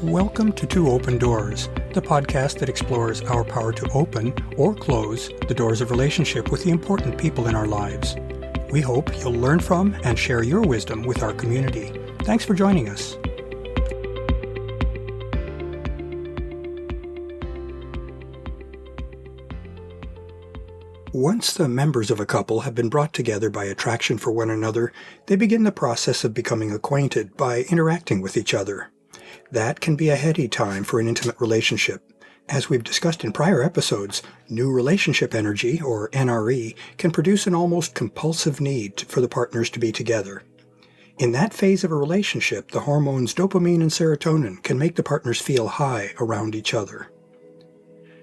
Welcome to Two Open Doors, the podcast that explores our power to open or close the doors of relationship with the important people in our lives. We hope you'll learn from and share your wisdom with our community. Thanks for joining us. Once the members of a couple have been brought together by attraction for one another, they begin the process of becoming acquainted by interacting with each other. That can be a heady time for an intimate relationship. As we've discussed in prior episodes, new relationship energy, or NRE, can produce an almost compulsive need for the partners to be together. In that phase of a relationship, the hormones dopamine and serotonin can make the partners feel high around each other.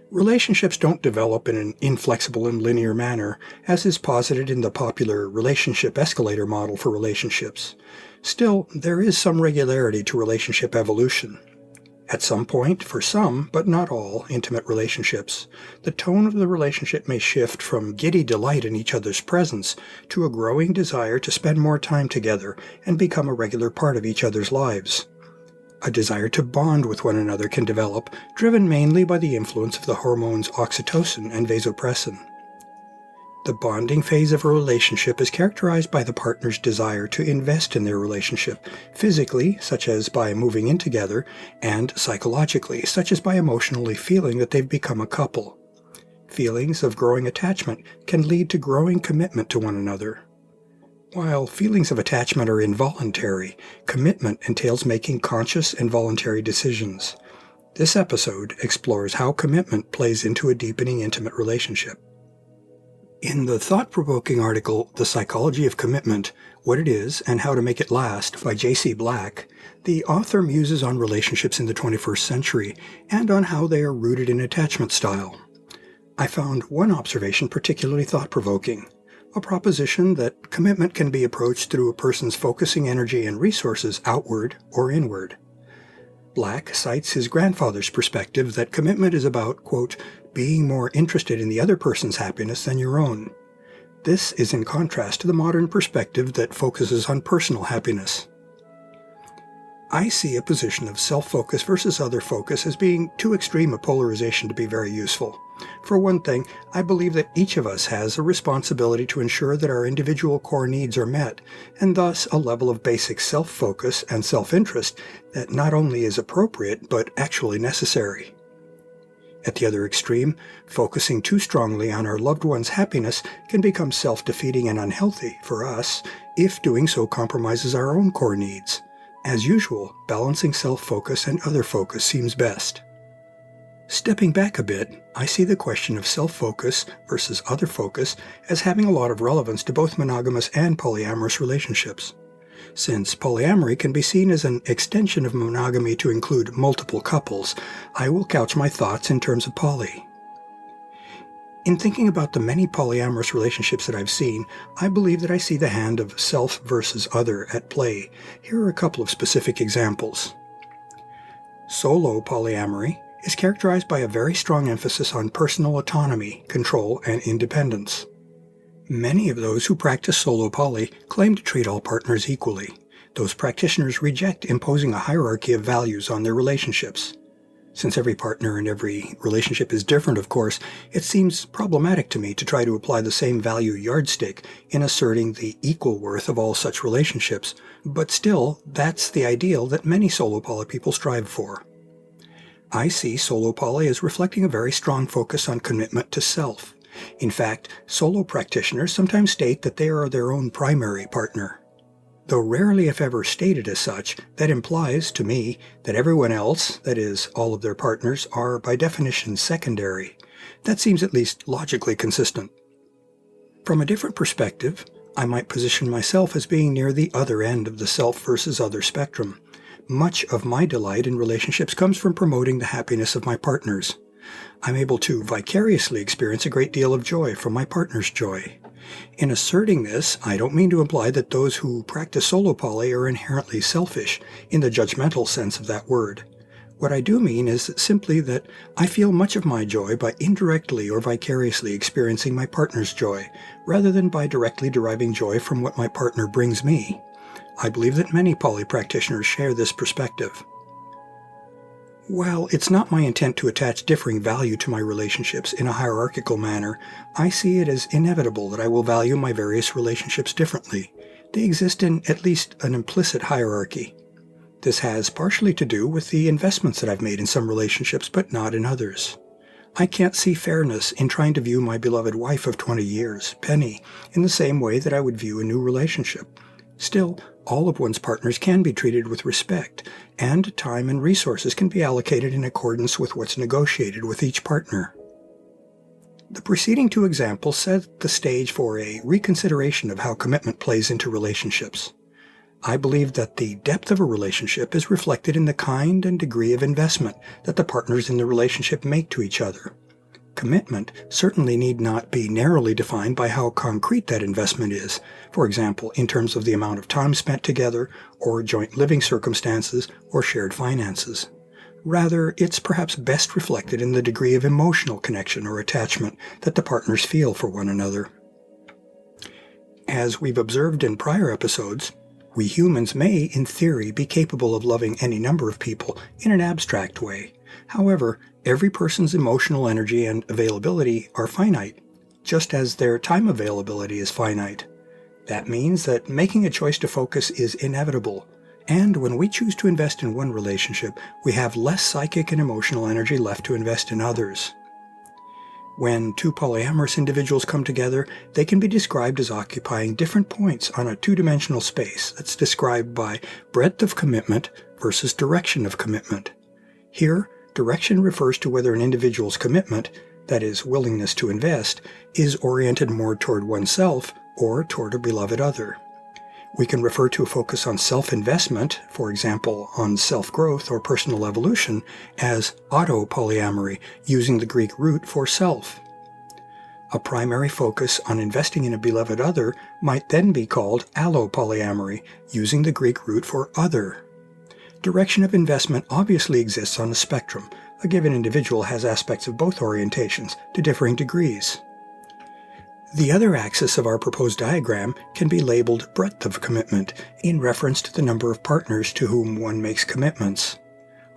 Relationships don't develop in an inflexible and linear manner, as is posited in the popular relationship escalator model for relationships. Still, there is some regularity to relationship evolution. At some point, for some, but not all, intimate relationships, the tone of the relationship may shift from giddy delight in each other's presence to a growing desire to spend more time together and become a regular part of each other's lives. A desire to bond with one another can develop, driven mainly by the influence of the hormones oxytocin and vasopressin. The bonding phase of a relationship is characterized by the partner's desire to invest in their relationship, physically, such as by moving in together, and psychologically, such as by emotionally feeling that they've become a couple. Feelings of growing attachment can lead to growing commitment to one another. While feelings of attachment are involuntary, commitment entails making conscious and voluntary decisions. This episode explores how commitment plays into a deepening intimate relationship. In the thought-provoking article, The Psychology of Commitment, What It Is and How to Make It Last by J.C. Black, the author muses on relationships in the 21st century and on how they are rooted in attachment style. I found one observation particularly thought-provoking. A proposition that commitment can be approached through a person's focusing energy and resources outward or inward. Black cites his grandfather's perspective that commitment is about, quote, being more interested in the other person's happiness than your own. This is in contrast to the modern perspective that focuses on personal happiness. I see a position of self-focus versus other focus as being too extreme a polarization to be very useful. For one thing, I believe that each of us has a responsibility to ensure that our individual core needs are met, and thus a level of basic self-focus and self-interest that not only is appropriate, but actually necessary. At the other extreme, focusing too strongly on our loved one's happiness can become self-defeating and unhealthy for us if doing so compromises our own core needs. As usual, balancing self-focus and other focus seems best. Stepping back a bit, I see the question of self-focus versus other focus as having a lot of relevance to both monogamous and polyamorous relationships. Since polyamory can be seen as an extension of monogamy to include multiple couples, I will couch my thoughts in terms of poly. In thinking about the many polyamorous relationships that I've seen, I believe that I see the hand of self versus other at play. Here are a couple of specific examples. Solo polyamory is characterized by a very strong emphasis on personal autonomy, control, and independence. Many of those who practice solo poly claim to treat all partners equally. Those practitioners reject imposing a hierarchy of values on their relationships. Since every partner and every relationship is different, of course, it seems problematic to me to try to apply the same value yardstick in asserting the equal worth of all such relationships, but still, that's the ideal that many solo poly people strive for. I see solo poly as reflecting a very strong focus on commitment to self. In fact, solo practitioners sometimes state that they are their own primary partner. Though rarely if ever stated as such, that implies, to me, that everyone else, that is, all of their partners, are by definition secondary. That seems at least logically consistent. From a different perspective, I might position myself as being near the other end of the self versus other spectrum. Much of my delight in relationships comes from promoting the happiness of my partners. I'm able to vicariously experience a great deal of joy from my partner's joy. In asserting this, I don't mean to imply that those who practice solo poly are inherently selfish, in the judgmental sense of that word. What I do mean is simply that I feel much of my joy by indirectly or vicariously experiencing my partner's joy, rather than by directly deriving joy from what my partner brings me. I believe that many poly practitioners share this perspective. While it's not my intent to attach differing value to my relationships in a hierarchical manner, I see it as inevitable that I will value my various relationships differently. They exist in at least an implicit hierarchy. This has partially to do with the investments that I've made in some relationships, but not in others. I can't see fairness in trying to view my beloved wife of 20 years, Penny, in the same way that I would view a new relationship. Still, all of one's partners can be treated with respect, and time and resources can be allocated in accordance with what's negotiated with each partner. The preceding two examples set the stage for a reconsideration of how commitment plays into relationships. I believe that the depth of a relationship is reflected in the kind and degree of investment that the partners in the relationship make to each other. Commitment certainly need not be narrowly defined by how concrete that investment is, for example, in terms of the amount of time spent together, or joint living circumstances, or shared finances. Rather, it's perhaps best reflected in the degree of emotional connection or attachment that the partners feel for one another. As we've observed in prior episodes, we humans may, in theory, be capable of loving any number of people in an abstract way. However, every person's emotional energy and availability are finite, just as their time availability is finite. That means that making a choice to focus is inevitable, and when we choose to invest in one relationship, we have less psychic and emotional energy left to invest in others. When two polyamorous individuals come together, they can be described as occupying different points on a two-dimensional space that's described by breadth of commitment versus direction of commitment. Here, direction refers to whether an individual's commitment, that is, willingness to invest, is oriented more toward oneself or toward a beloved other. We can refer to a focus on self-investment, for example, on self-growth or personal evolution, as auto-polyamory, using the Greek root for self. A primary focus on investing in a beloved other might then be called allopolyamory, using the Greek root for other. Direction of investment obviously exists on a spectrum. A given individual has aspects of both orientations to differing degrees. The other axis of our proposed diagram can be labeled breadth of commitment, in reference to the number of partners to whom one makes commitments.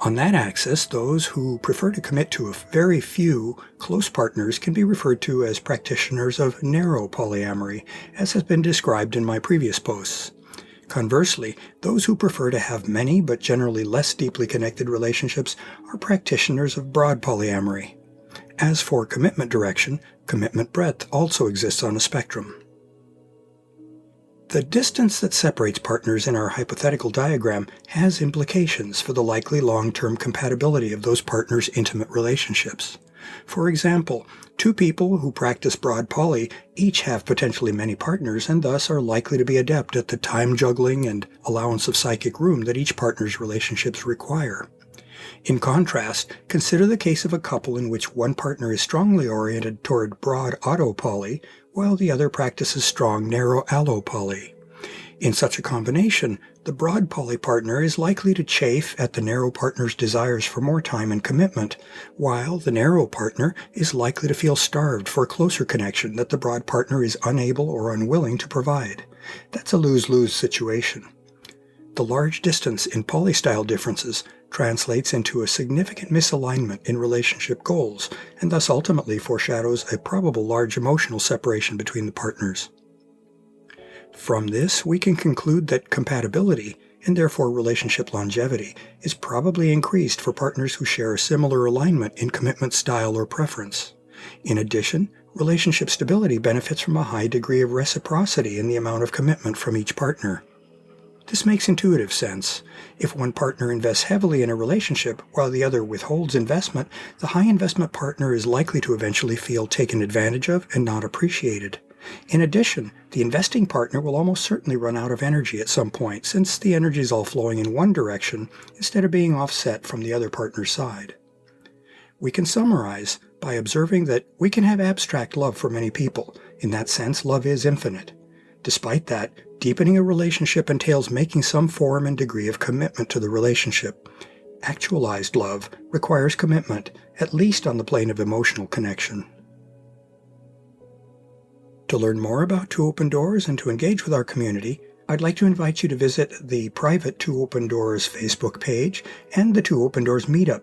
On that axis, those who prefer to commit to a very few close partners can be referred to as practitioners of narrow polyamory, as has been described in my previous posts. Conversely, those who prefer to have many but generally less deeply connected relationships are practitioners of broad polyamory. As for commitment direction, commitment breadth also exists on a spectrum. The distance that separates partners in our hypothetical diagram has implications for the likely long-term compatibility of those partners' intimate relationships. For example, two people who practice broad poly each have potentially many partners and thus are likely to be adept at the time juggling and allowance of psychic room that each partner's relationships require. In contrast, consider the case of a couple in which one partner is strongly oriented toward broad autopoly, while the other practices strong narrow allopoly. In such a combination, the broad poly partner is likely to chafe at the narrow partner's desires for more time and commitment, while the narrow partner is likely to feel starved for a closer connection that the broad partner is unable or unwilling to provide. That's a lose-lose situation. The large distance in polystyle differences translates into a significant misalignment in relationship goals, and thus ultimately foreshadows a probable large emotional separation between the partners. From this, we can conclude that compatibility, and therefore relationship longevity, is probably increased for partners who share a similar alignment in commitment style or preference. In addition, relationship stability benefits from a high degree of reciprocity in the amount of commitment from each partner. This makes intuitive sense. If one partner invests heavily in a relationship while the other withholds investment, the high investment partner is likely to eventually feel taken advantage of and not appreciated. In addition, the investing partner will almost certainly run out of energy at some point, since the energy is all flowing in one direction instead of being offset from the other partner's side. We can summarize by observing that we can have abstract love for many people. In that sense, love is infinite. Despite that, deepening a relationship entails making some form and degree of commitment to the relationship. Actualized love requires commitment, at least on the plane of emotional connection. To learn more about Two Open Doors and to engage with our community, I'd like to invite you to visit the private Two Open Doors Facebook page and the Two Open Doors Meetup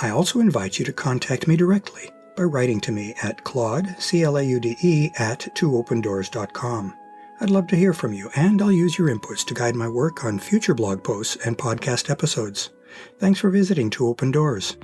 I also invite you to contact me directly by writing to me at Claude, C-L-A-U-D-E, @twoopendoors.com. I'd love to hear from you, and I'll use your inputs to guide my work on future blog posts and podcast episodes. Thanks for visiting Two Open Doors.